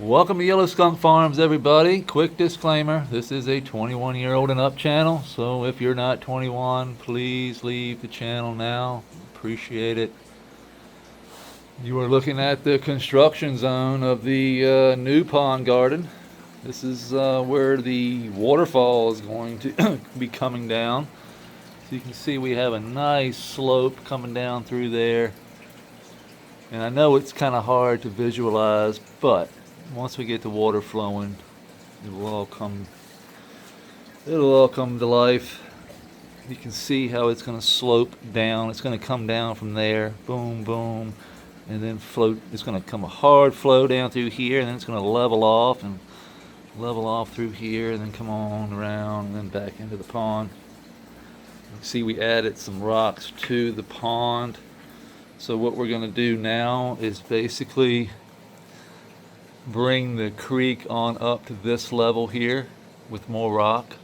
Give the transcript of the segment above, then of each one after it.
Welcome to Yellow Skunk Farms, everybody. Quick disclaimer, this is a 21-year-old and up channel, so if you're not 21, please leave the channel now. Appreciate it. You are looking at the construction zone of the new pond garden. This is where the waterfall is going to be coming down. So you can see we have a nice slope coming down through there. And I know it's kind of hard to visualize, but once we get the water flowing, it'll all come to life. You can see how it's going to slope down. It's going to come down from there, boom, boom, and then float. It's going to come a hard flow down through here, and then it's going to level off through here, and then come on around and then back into the pond. You can see we added some rocks to the pond. So what we're going to do now is basically bring the creek on up to this level here with more rock,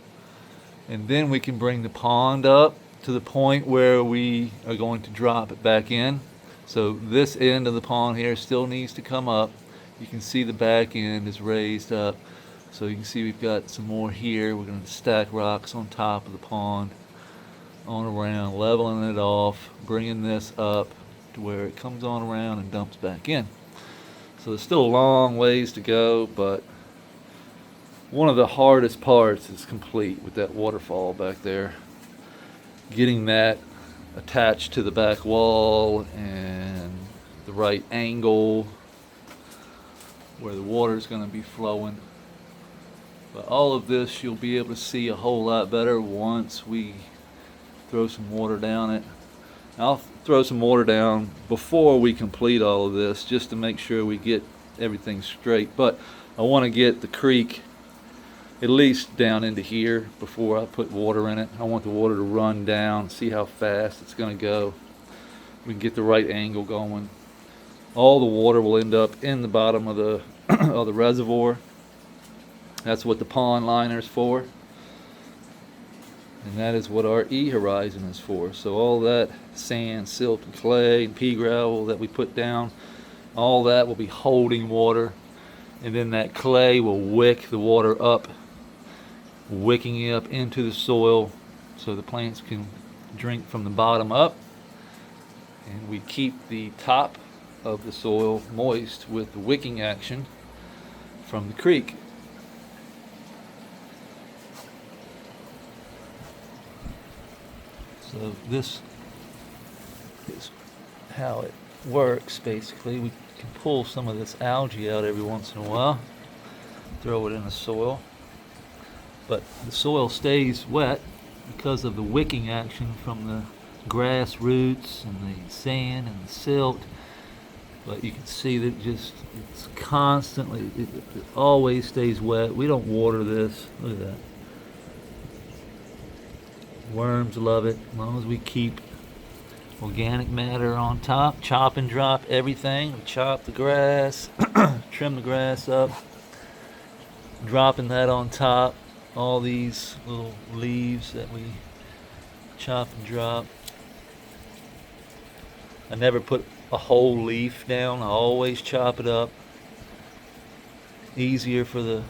and then we can bring the pond up to the point where we are going to drop it back in. So this end of the pond here still needs to come up. You can see the back end is raised up, so you can see we've got some more here. We're going to stack rocks on top of the pond on around, leveling it off, bringing this up to where it comes on around and dumps back in. So there's still a long ways to go, but one of the hardest parts is complete with that waterfall back there. Getting that attached to the back wall and the right angle where the water is going to be flowing. But all of this you'll be able to see a whole lot better once we throw some water down it. I'll throw some water down before we complete all of this, just to make sure we get everything straight. But I want to get the creek at least down into here before I put water in it. I want the water to run down, see how fast it's going to go. We can get the right angle going. All the water will end up in the bottom of the of the reservoir. That's what the pond liner is for. And that is what our E-horizon is for. So all that sand, silt, and clay, and pea gravel that we put down, all that will be holding water. And then that clay will wick the water up, wicking it up into the soil so the plants can drink from the bottom up. And we keep the top of the soil moist with the wicking action from the creek. So this is how it works basically. We can pull some of this algae out every once in a while, throw it in the soil, but the soil stays wet because of the wicking action from the grass roots and the sand and the silt. But you can see that it's constantly, it always stays wet. We don't water this. Look at that. Worms love it as long as we keep organic matter on top. Chop and drop everything. We chop the grass, trim the grass up, dropping that on top. All these little leaves that we chop and drop. I never put a whole leaf down. I always chop it up. Easier for the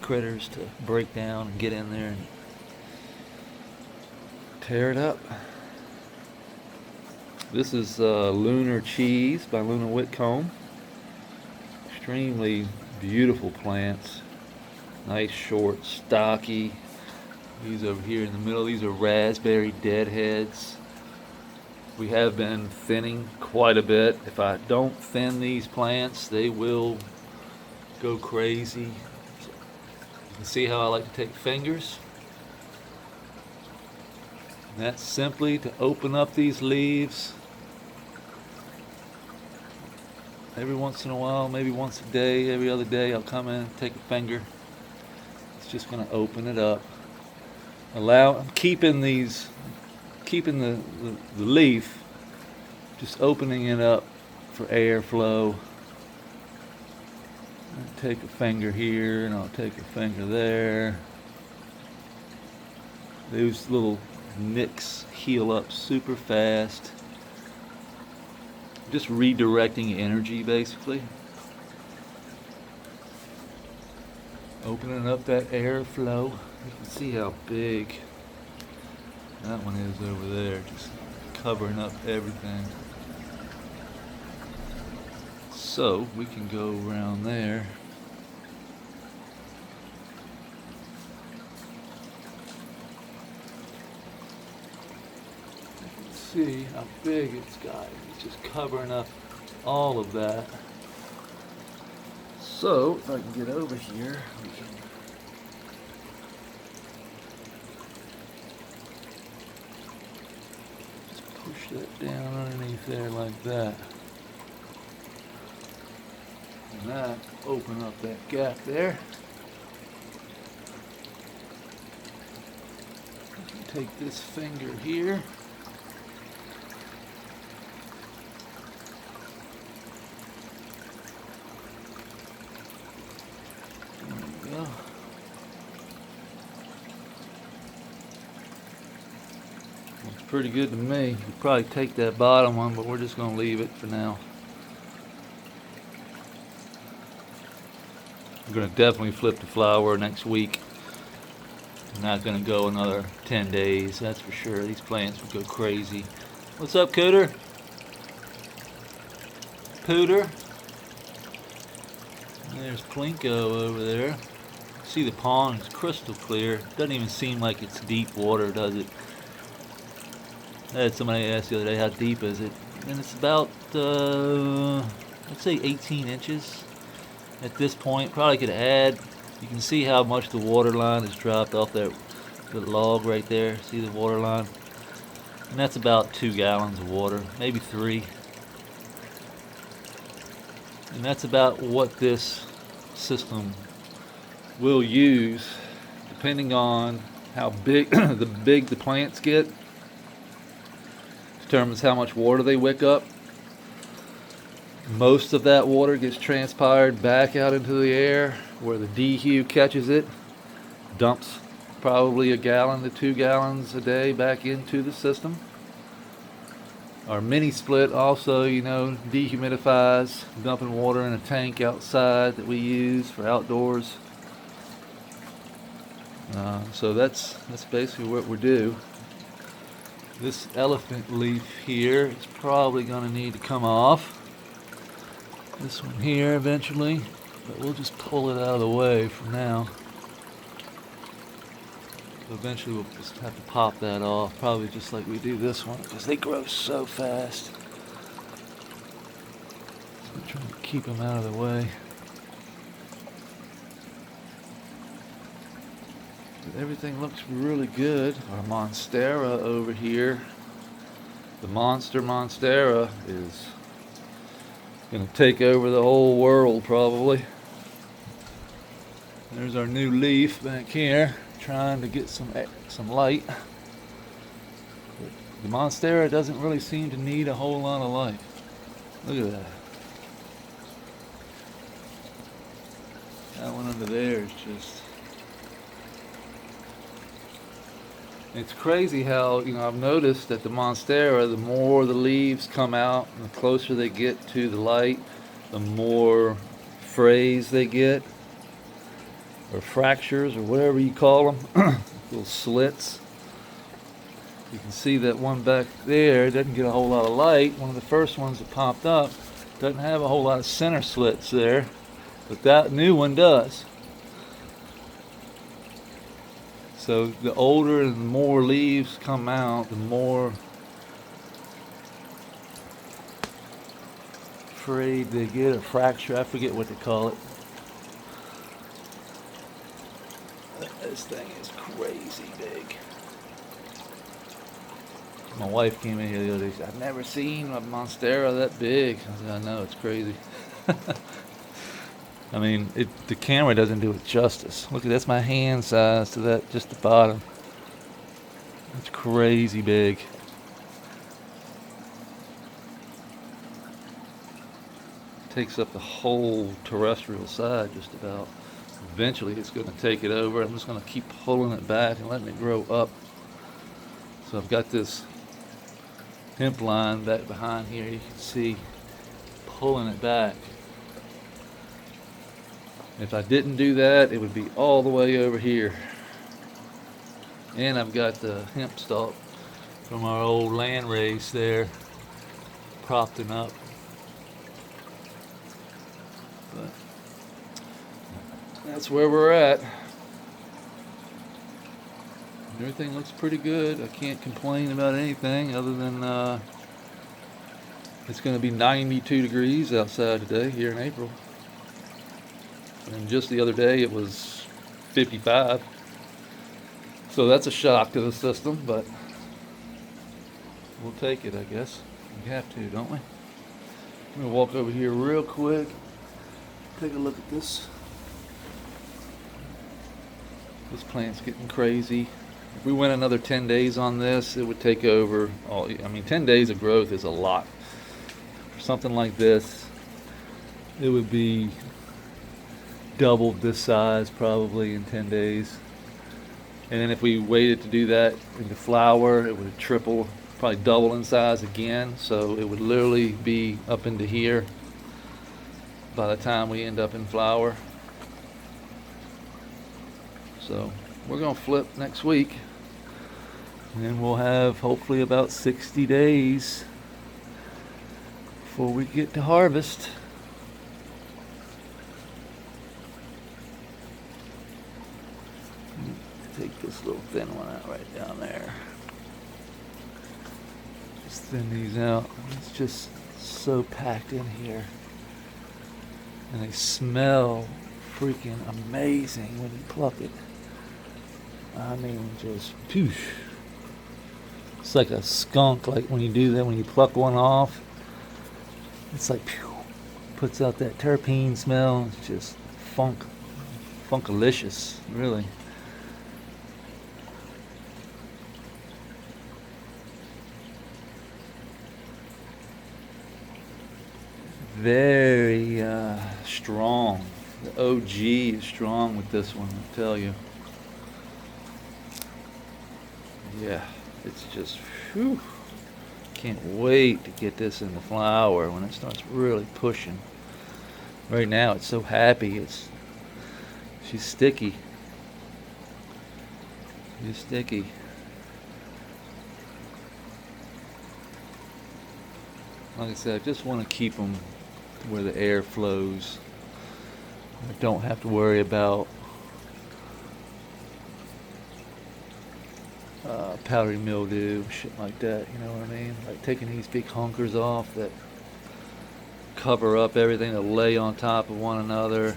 critters to break down and get in there and tear it up. This is Lunar Cheese by Luna Whitcomb. Extremely beautiful plants. Nice, short, stocky. These over here in the middle, these are raspberry deadheads. We have been thinning quite a bit. If I don't thin these plants, they will go crazy. You can see how I like to take fingers. And that's simply to open up these leaves every once in a while, maybe once a day, every other day. I'll come in, take a finger. It's just going to open it up. I'm keeping the leaf, just opening it up for airflow. I'll take a finger here, and I'll take a finger there. Those little nicks heal up super fast. Just redirecting energy basically. Opening up that airflow. You can see how big that one is over there, just covering up everything. So we can go around there. You can see how big it's got. It's just covering up all of that. So if I can get over here, we can push that down underneath there like that. And that open up that gap there. I can take this finger here. There we go. Looks pretty good to me. You'd probably take that bottom one, but we're just going to leave it for now. I'm going to definitely flip the flower next week. I'm not going to go another 10 days, that's for sure. These plants would go crazy. What's up, Cooter? Pooter? There's Plinko over there. See, the pond is crystal clear. Doesn't even seem like it's deep water, does it? I had somebody ask the other day, how deep is it? And it's about, I'd say 18 inches. At this point, probably could add. You can see how much the water line has dropped off that the log right there. See the water line? And that's about 2 gallons of water, maybe 3. And that's about what this system will use, depending on how big the plants get. Determines how much water they wick up. Most of that water gets transpired back out into the air where the DHU catches it, dumps probably 1 gallon to 2 gallons a day back into the system. Our mini split also, dehumidifies, dumping water in a tank outside that we use for outdoors. So that's basically what we do. This elephant leaf here is probably going to need to come off. This one here eventually, but we'll just pull it out of the way for now. Eventually we'll just have to pop that off, probably just like we do this one, because they grow so fast. So I'm trying to keep them out of the way. But everything looks really good. Our Monstera over here, the Monster Monstera, is going to take over the whole world probably. There's our new leaf back here, trying to get some light. But the Monstera doesn't really seem to need a whole lot of light. Look at that. That one under there is just... It's crazy how, I've noticed that the Monstera, the more the leaves come out and the closer they get to the light, the more frays they get, or fractures, or whatever you call them, little slits. You can see that one back there doesn't get a whole lot of light. One of the first ones that popped up doesn't have a whole lot of center slits there, but that new one does. So the older and the more leaves come out, the more frayed they get, or fracture, I forget what they call it. This thing is crazy big. My wife came in here the other day, she said, I've never seen a Monstera that big. I said, I know, it's crazy. I mean, the camera doesn't do it justice. Look, that's my hand size to that, just the bottom. It's crazy big. Takes up the whole terrestrial side just about. Eventually it's going to take it over. I'm just going to keep pulling it back and letting it grow up. So I've got this hemp line back behind here. You can see pulling it back. If I didn't do that, it would be all the way over here. And I've got the hemp stalk from our old land race there, propping up. But that's where we're at. Everything looks pretty good. I can't complain about anything other than it's going to be 92 degrees outside today here in April. And just the other day it was 55. So that's a shock to the system, but we'll take it, I guess. We have to, don't we? I'm going to walk over here real quick. Take a look at this. This plant's getting crazy. If we went another 10 days on this, it would take over all. I mean, 10 days of growth is a lot. For something like this, it would be double this size probably in 10 days. And then if we waited to do that into flower, it would triple, probably double in size again. So it would literally be up into here by the time we end up in flower. So we're going to flip next week. And we'll have hopefully about 60 days before we get to harvest. Take this little thin one out right down there. Just thin these out. It's just so packed in here. And they smell freaking amazing when you pluck it. I mean, just poosh. It's like a skunk, like when you do that, when you pluck one off. It's like, pew, puts out that terpene smell. It's just funkalicious, really. Very strong. The OG is strong with this one, I'll tell you. Yeah, it's just, whew. Can't wait to get this in the flower when it starts really pushing. Right now it's so happy. She's sticky. She's sticky. Like I said, I just want to keep them where the air flows. I don't have to worry about powdery mildew, shit like that, you know what I mean? Like taking these big honkers off that cover up everything, that lay on top of one another.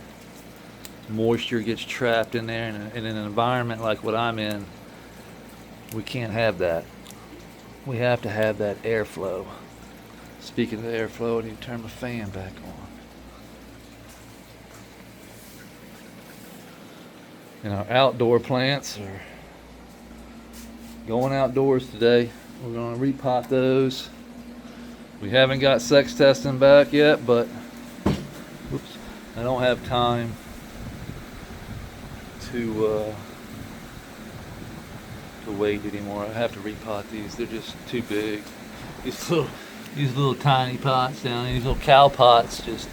Moisture gets trapped in there, and in an environment like what I'm in, we can't have that. We have to have that airflow. Speaking of airflow, I need to turn my fan back on. And our outdoor plants are going outdoors today. We're going to repot those. We haven't got sex testing back yet, but whoops, I don't have time to wait anymore. I have to repot these. They're just too big. These little tiny pots down here, these little cow pots, just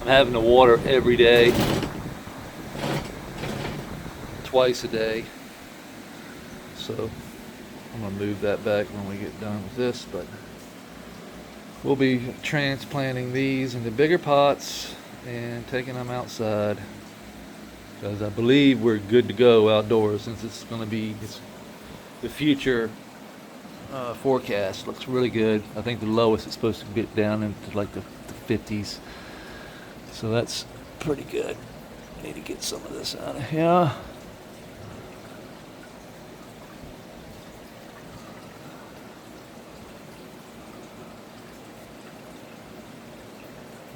I'm having to water every day, twice a day. So I'm gonna move that back when we get done with this, but we'll be transplanting these into bigger pots and taking them outside, because I believe we're good to go outdoors, since it's the future forecast looks really good. I think the lowest is supposed to get down into like the 50s, so that's pretty good. I need to get some of this out of here.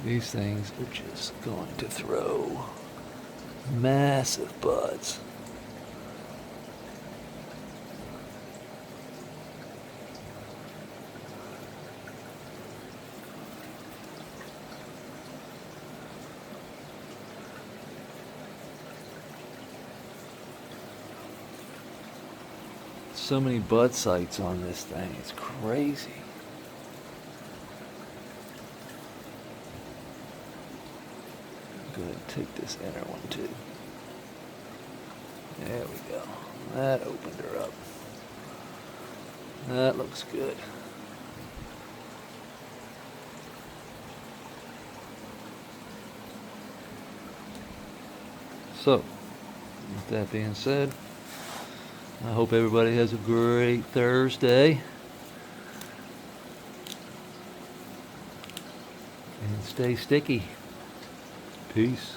These things are just going to throw massive buds. So many bud sites on this thing, it's crazy. Good. take this inner one too. There we go. That opened her up. That looks good. So, with that being said, I hope everybody has a great Thursday. And stay sticky. Peace.